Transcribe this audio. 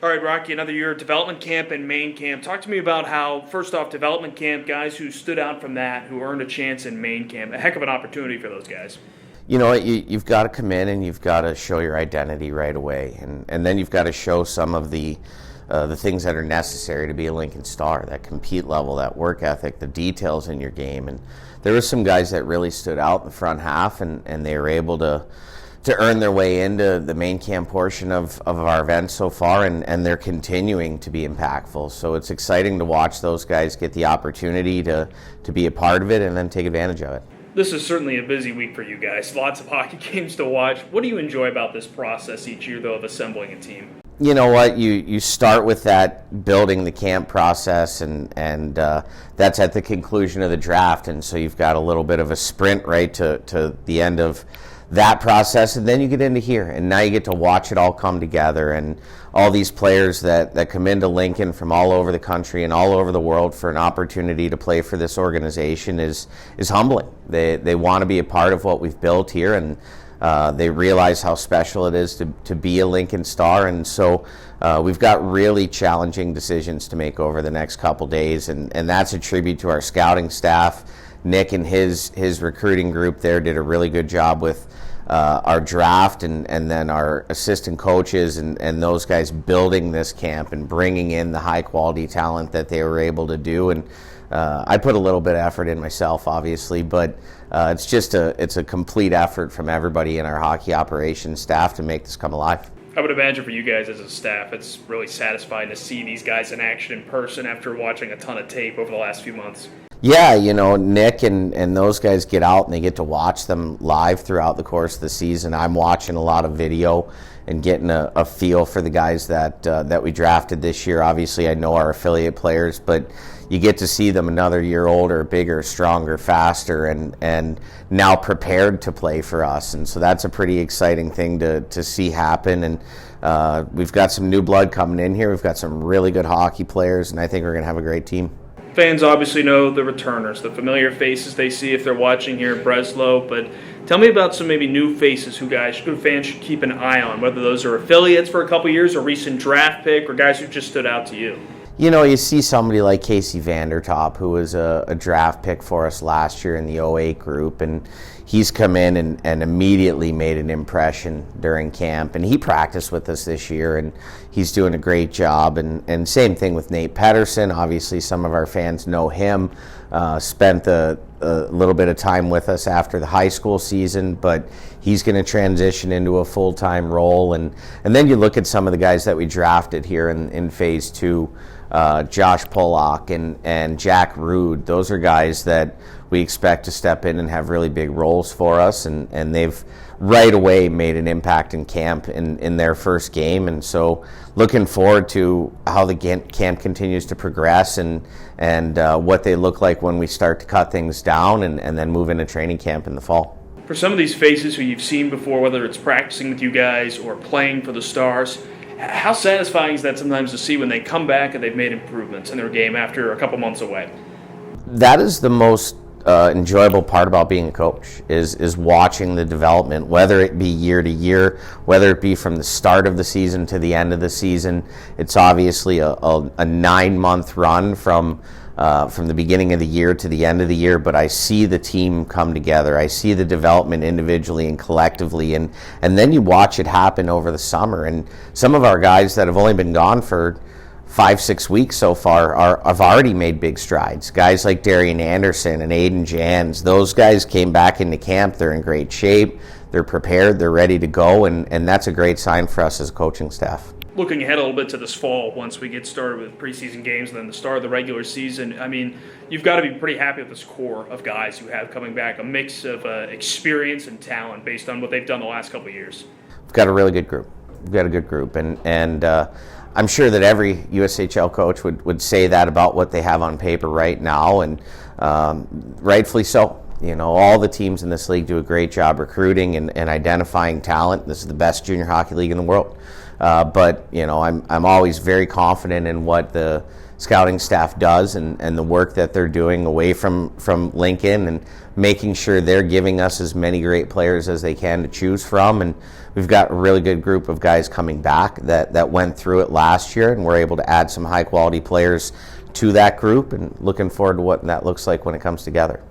All right, Rocky, another year of development camp and main camp. Talk to me about how, first off, development camp, guys who stood out from that, who earned a chance in main camp. A heck of an opportunity for those guys. You know what, you've got to come in and you've got to show your identity right away. And then you've got to show some of the things that are necessary to be a Lincoln Star, that compete level, that work ethic, the details in your game. And there were some guys that really stood out in the front half, and they were able to earn their way into the main camp portion of our event so far, and they're continuing to be impactful. So it's exciting to watch those guys get the opportunity to be a part of it and then take advantage of it. This is certainly a busy week for you guys. Lots of hockey games to watch. What do you enjoy about this process each year, though, of assembling a team? You know what, you start with that building the camp process, and that's at the conclusion of the draft, and so you've got a little bit of a sprint right to the end of that process, and then you get into here, and now you get to watch it all come together, and all these players that come into Lincoln from all over the country and all over the world for an opportunity to play for this organization is humbling. They want to be a part of what we've built here, and they realize how special it is to be a Lincoln Star, and so we've got really challenging decisions to make over the next couple days, and that's a tribute to our scouting staff. Nick and his recruiting group there did a really good job with our draft, and then our assistant coaches and those guys building this camp and bringing in the high quality talent that they were able to do. And I put a little bit of effort in myself, obviously, but it's a complete effort from everybody in our hockey operations staff to make this come alive. I would imagine for you guys as a staff, it's really satisfying to see these guys in action in person after watching a ton of tape over the last few months. Yeah, you know, Nick and those guys get out and they get to watch them live throughout the course of the season. I'm watching a lot of video and getting a feel for the guys that we drafted this year. Obviously, I know our affiliate players, but you get to see them another year older, bigger, stronger, faster, and now prepared to play for us. And so that's a pretty exciting thing to see happen. And we've got some new blood coming in here. We've got some really good hockey players, and I think we're going to have a great team. Fans obviously know the returners, the familiar faces they see if they're watching here in Breslow, but tell me about some maybe new faces who fans should keep an eye on, whether those are affiliates for a couple years, or recent draft pick, or guys who just stood out to you. You know, you see somebody like Casey Vandertop, who was a draft pick for us last year in the 08 group, and he's come in and immediately made an impression during camp, and he practiced with us this year, and he's doing a great job. And same thing with Nate Pedersen. Obviously, some of our fans know him, spent a little bit of time with us after the high school season, but he's going to transition into a full-time role. And then you look at some of the guys that we drafted here in Phase 2, Josh Pollock and Jack Rude. Those are guys that we expect to step in and have really big roles for us, and they've right away made an impact in camp in their first game. And so looking forward to how the camp continues to progress and what they look like when we start to cut things down and then move into training camp in the fall. For some of these faces who you've seen before, whether it's practicing with you guys or playing for the Stars, how satisfying is that sometimes to see when they come back and they've made improvements in their game after a couple months away? That is the most enjoyable part about being a coach is watching the development, whether it be year to year, whether it be from the start of the season to the end of the season. It's obviously a 9-month run from the beginning of the year to the end of the year, but I see the team come together. I see the development individually and collectively, and then you watch it happen over the summer. And some of our guys that have only been gone for 5-6 weeks so far have already made big strides. Guys like Darian Anderson and Aiden Jans, those guys came back into camp. They're in great shape. They're prepared. They're ready to go, and that's a great sign for us as a coaching staff. Looking ahead a little bit to this fall, once we get started with preseason games and then the start of the regular season, I mean, you've got to be pretty happy with this core of guys who have coming back, a mix of experience and talent based on what they've done the last couple of years. We've got a really good group. We've got a good group, and I'm sure that every USHL coach would say that about what they have on paper right now, and rightfully so. all the teams in this league do a great job recruiting and identifying talent. This is the best junior hockey league in the world. But I'm always very confident in what the scouting staff does and the work that they're doing away from Lincoln, and making sure they're giving us as many great players as they can to choose from. And we've got a really good group of guys coming back that went through it last year, and we're able to add some high quality players to that group, and looking forward to what that looks like when it comes together.